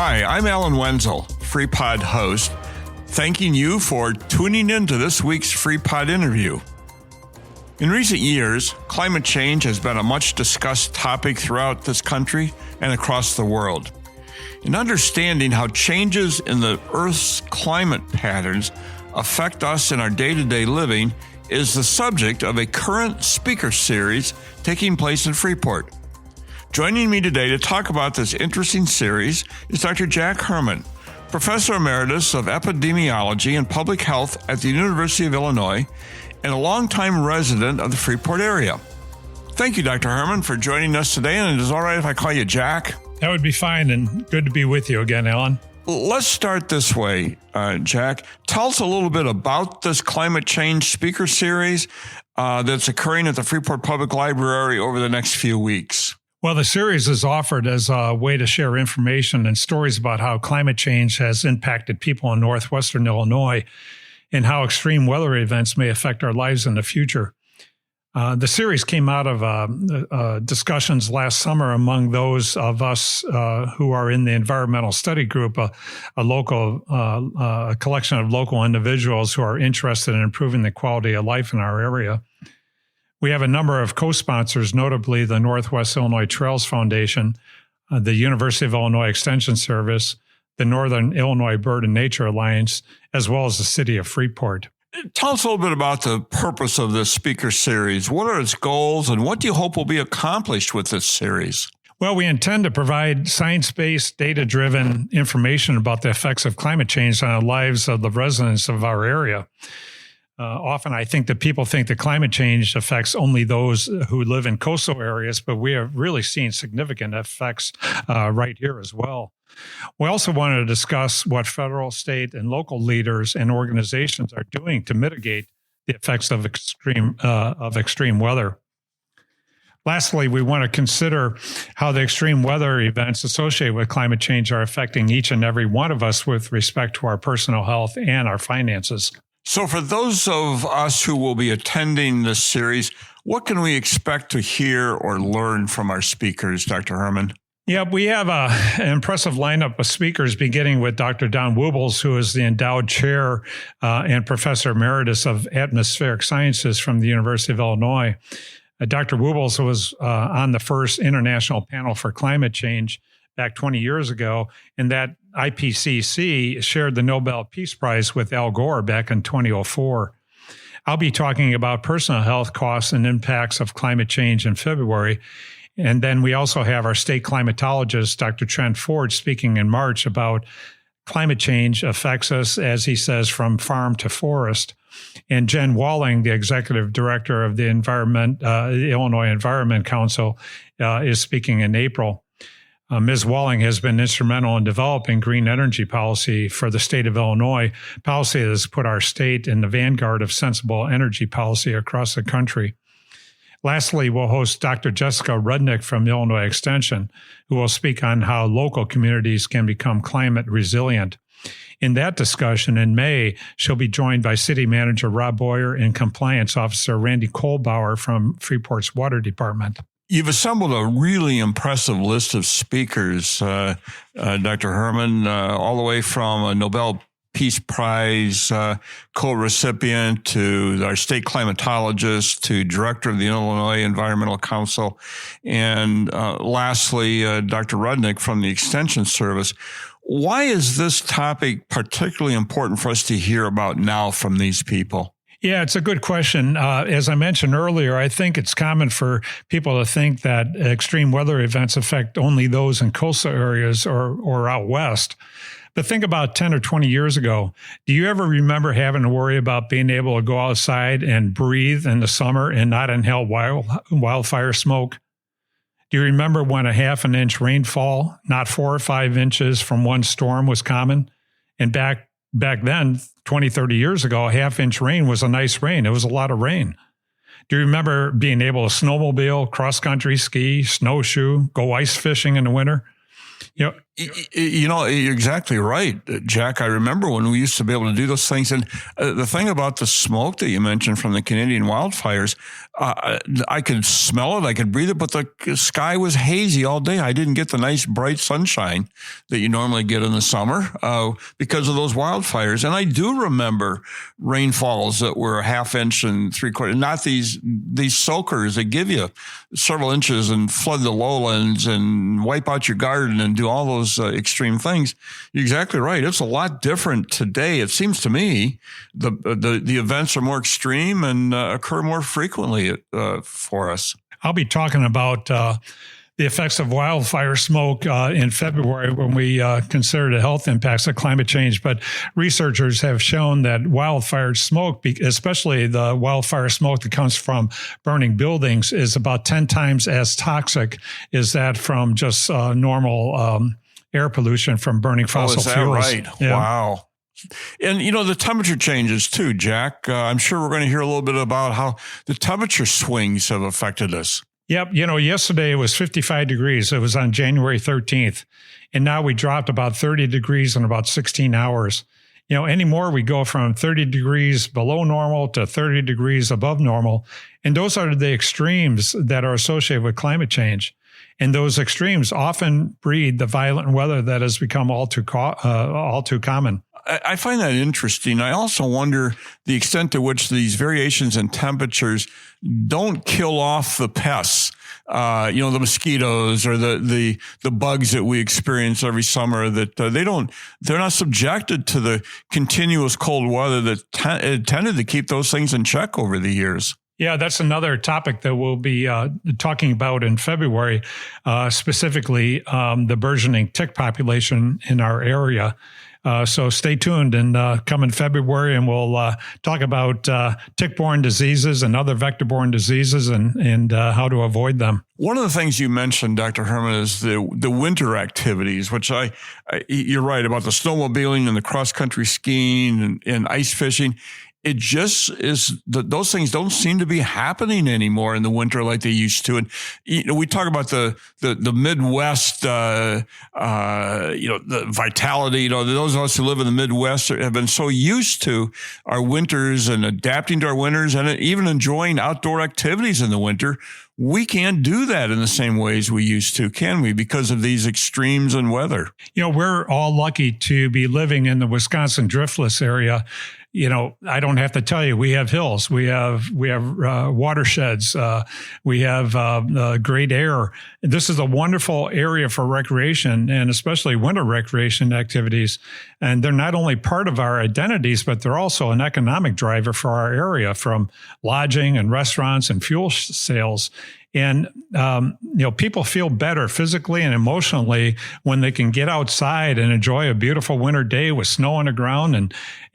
Hi, I'm Alan Wenzel, Freepod host, thanking you for tuning in to this week's Freepod interview. In recent years, climate change has been a much discussed topic throughout this country and across the world. In understanding how changes in the Earth's climate patterns affect us in our day-to-day living is the subject of a current speaker series taking place in Freeport. Joining me today to talk about this interesting series is Dr. Jack Herrmann, Professor Emeritus of Epidemiology and Public Health at the University of Illinois and a longtime resident of the Freeport area. Thank you, Dr. Herrmann, for joining us today, and it is all right if I call you Jack? That would be fine, and good to be with you again, Alan. Let's start this way, Jack. Tell us a little bit about this climate change speaker series that's occurring at the Freeport Public Library over the next few weeks. Well, the series is offered as a way to share information and stories about how climate change has impacted people in northwestern Illinois and how extreme weather events may affect our lives in the future. The series came out of discussions last summer among those of us who are in the environmental study group, a collection of local individuals who are interested in improving the quality of life in our area. We have a number of co-sponsors, notably the Northwest Illinois Trails Foundation, the University of Illinois Extension Service, the Northern Illinois Bird and Nature Alliance, as well as the city of Freeport. Tell us a little bit about the purpose of this speaker series. What are its goals, and what do you hope will be accomplished with this series? Well, we intend to provide science-based, data-driven information about the effects of climate change on the lives of the residents of our area. Often I think that people think that climate change affects only those who live in coastal areas, but we have really seen significant effects right here as well. We also wanted to discuss what federal, state, and local leaders and organizations are doing to mitigate the effects of extreme weather. Lastly, we want to consider how the extreme weather events associated with climate change are affecting each and every one of us with respect to our personal health and our finances. So for those of us who will be attending this series, what can we expect to hear or learn from our speakers, Dr. Herrmann? Yeah, we have an impressive lineup of speakers, beginning with Dr. Don Wubels, who is the endowed chair and Professor Emeritus of Atmospheric Sciences from the University of Illinois. Dr. Wubels was on the first International Panel for Climate Change back 20 years ago, and that IPCC shared the Nobel Peace Prize with Al Gore back in 2004. I'll be talking about personal health costs and impacts of climate change in February. And then we also have our state climatologist, Dr. Trent Ford, speaking in March about climate change affects us, as he says, from farm to forest. And Jen Walling, the executive director of the Illinois Environment Council, is speaking in April. Ms. Walling has been instrumental in developing green energy policy for the state of Illinois, policy that has put our state in the vanguard of sensible energy policy across the country. Lastly, we'll host Dr. Jessica Rudnick from Illinois Extension, who will speak on how local communities can become climate resilient. In that discussion in May, she'll be joined by City Manager Rob Boyer and Compliance Officer Randy Kohlbauer from Freeport's Water Department. You've assembled a really impressive list of speakers, Dr. Herrmann, all the way from a Nobel Peace Prize co-recipient to our state climatologist to director of the Illinois Environmental Council, and lastly, Dr. Rudnick from the Extension Service. Why is this topic particularly important for us to hear about now from these people? Yeah, it's a good question. As I mentioned earlier, I think it's common for people to think that extreme weather events affect only those in coastal areas or out west. But think about 10 or 20 years ago. Do you ever remember having to worry about being able to go outside and breathe in the summer and not inhale wildfire smoke? Do you remember when a half an inch rainfall, not 4 or 5 inches from one storm, was common? And back then, 20, 30 years ago, a half-inch rain was a nice rain. It was a lot of rain. Do you remember being able to snowmobile, cross-country ski, snowshoe, go ice fishing in the winter? You're exactly right, Jack. I remember when we used to be able to do those things. And the thing about the smoke that you mentioned from the Canadian wildfires, I could smell it, I could breathe it, but the sky was hazy all day. I didn't get the nice bright sunshine that you normally get in the summer because of those wildfires. And I do remember rainfalls that were a half inch and 3/4, not these soakers that give you several inches and flood the lowlands and wipe out your garden and do all those extreme things. You're exactly right. It's a lot different today. It seems to me the events are more extreme and occur more frequently for us. I'll be talking about the effects of wildfire smoke in February when we consider the health impacts of climate change. But researchers have shown that wildfire smoke, especially the wildfire smoke that comes from burning buildings, is about 10 times as toxic as that from just normal air pollution from burning fossil fuels. Right? Yeah. Wow. And, the temperature changes too, Jack. I'm sure we're going to hear a little bit about how the temperature swings have affected us. Yep. Yesterday it was 55 degrees. It was on January 13th. And now we dropped about 30 degrees in about 16 hours. Anymore we go from 30 degrees below normal to 30 degrees above normal. And those are the extremes that are associated with climate change. And those extremes often breed the violent weather that has become all too common. I find that interesting. I also wonder the extent to which these variations in temperatures don't kill off the pests, the mosquitoes or the bugs that we experience every summer, that they're not subjected to the continuous cold weather that tended to keep those things in check over the years. Yeah, that's another topic that we'll be talking about in February, specifically the burgeoning tick population in our area. So stay tuned and come in February, and we'll talk about tick-borne diseases and other vector-borne diseases and how to avoid them. One of the things you mentioned, Dr. Herrmann, is the winter activities, which you're right about the snowmobiling and the cross-country skiing and ice fishing. It just is those things don't seem to be happening anymore in the winter like they used to. And we talk about the Midwest, the vitality. Those of us who live in the Midwest have been so used to our winters and adapting to our winters and even enjoying outdoor activities in the winter. We can't do that in the same ways we used to, can we? Because of these extremes in weather. We're all lucky to be living in the Wisconsin driftless area. I don't have to tell you, we have hills, we have watersheds, we have great air. This is a wonderful area for recreation and especially winter recreation activities. And they're not only part of our identities, but they're also an economic driver for our area, from lodging and restaurants and fuel sales. And, people feel better physically and emotionally when they can get outside and enjoy a beautiful winter day with snow on the ground.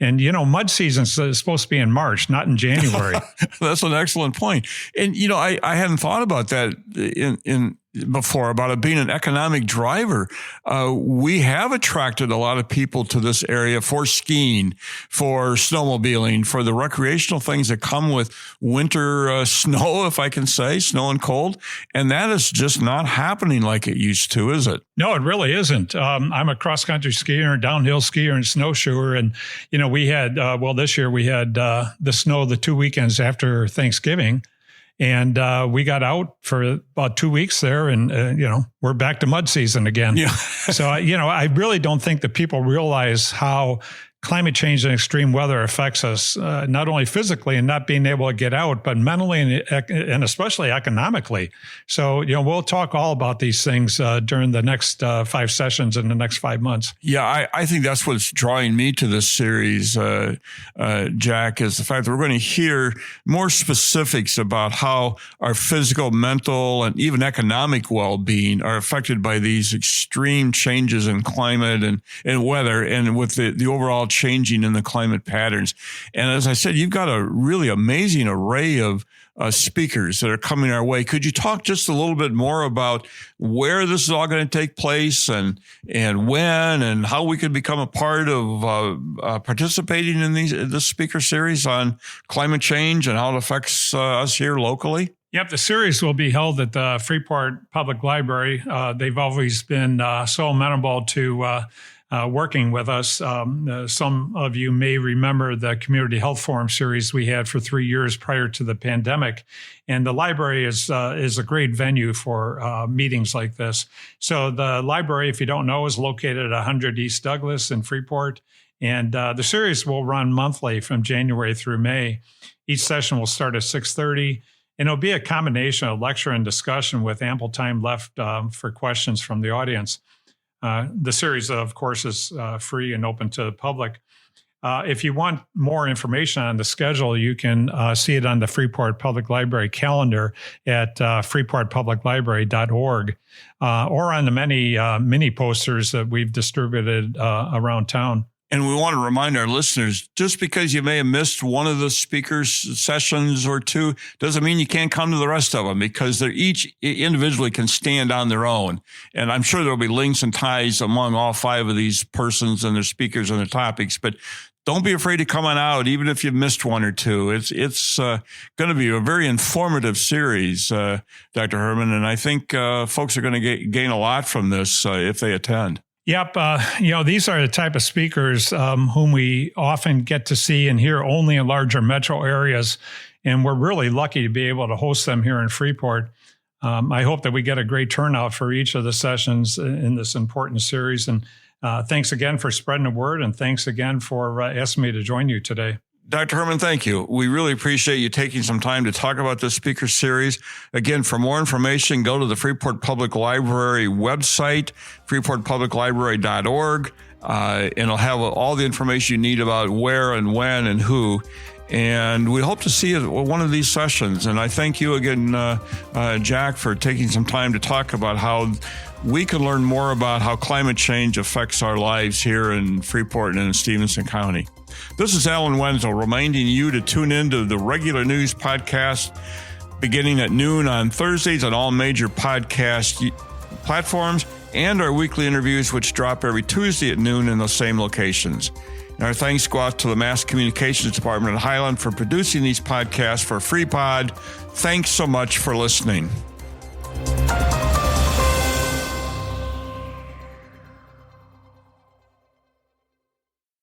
And mud season is supposed to be in March, not in January. That's an excellent point. And, I hadn't thought about that in before, about it being an economic driver. We have attracted a lot of people to this area for skiing, for snowmobiling, for the recreational things that come with winter snow, if I can say, snow and cold. And that is just not happening like it used to, is it? No, it really isn't. I'm a cross-country skier, downhill skier, and snowshoer. And, we had, this year we had the snow the 2 weekends after Thanksgiving. And we got out for about 2 weeks there, and, we're back to mud season again. Yeah. So, I really don't think that people realize how climate change and extreme weather affects us, not only physically and not being able to get out, but mentally and especially economically. So, we'll talk all about these things during the next 5 sessions in the next 5 months. Yeah, I think that's what's drawing me to this series, Jack, is the fact that we're going to hear more specifics about how our physical, mental, and even economic well-being are affected by these extreme changes in climate and weather, and with the overall changing in the climate patterns. And as I said, you've got a really amazing array of speakers that are coming our way. Could you talk just a little bit more about where this is all going to take place and when, and how we could become a part of participating in this speaker series on climate change and how it affects us here locally? Yep, the series will be held at the Freeport Public Library. They've always been so amenable to working with us. Some of you may remember the Community Health Forum series we had for 3 years prior to the pandemic. And the library is a great venue for meetings like this. So the library, if you don't know, is located at 100 East Douglas in Freeport. And the series will run monthly from January through May. Each session will start at 6:30. And it'll be a combination of lecture and discussion with ample time left for questions from the audience. The series, of course, is free and open to the public. If you want more information on the schedule, you can see it on the Freeport Public Library calendar at freeportpubliclibrary.org or on the many mini posters that we've distributed around town. And we want to remind our listeners, just because you may have missed one of the speakers' sessions or two, doesn't mean you can't come to the rest of them, because they're each individually can stand on their own. And I'm sure there'll be links and ties among all 5 of these persons and their speakers and their topics. But don't be afraid to come on out, even if you've missed one or two. It's going to be a very informative series, Dr. Herrmann, and I think folks are going to gain a lot from this if they attend. Yep. These are the type of speakers whom we often get to see and hear only in larger metro areas. And we're really lucky to be able to host them here in Freeport. I hope that we get a great turnout for each of the sessions in this important series. And thanks again for spreading the word. And thanks again for asking me to join you today. Dr. Herrmann, thank you. We really appreciate you taking some time to talk about this speaker series. Again, for more information, go to the Freeport Public Library website, freeportpubliclibrary.org, and it'll have all the information you need about where and when and who. And we hope to see you at one of these sessions. And I thank you again, Jack, for taking some time to talk about how we can learn more about how climate change affects our lives here in Freeport and in Stevenson County. This is Alan Wenzel reminding you to tune in to the regular news podcast beginning at noon on Thursdays on all major podcast platforms, and our weekly interviews, which drop every Tuesday at noon in those same locations. And our thanks go out to the Mass Communications Department at Highland for producing these podcasts for Freepod. Thanks so much for listening.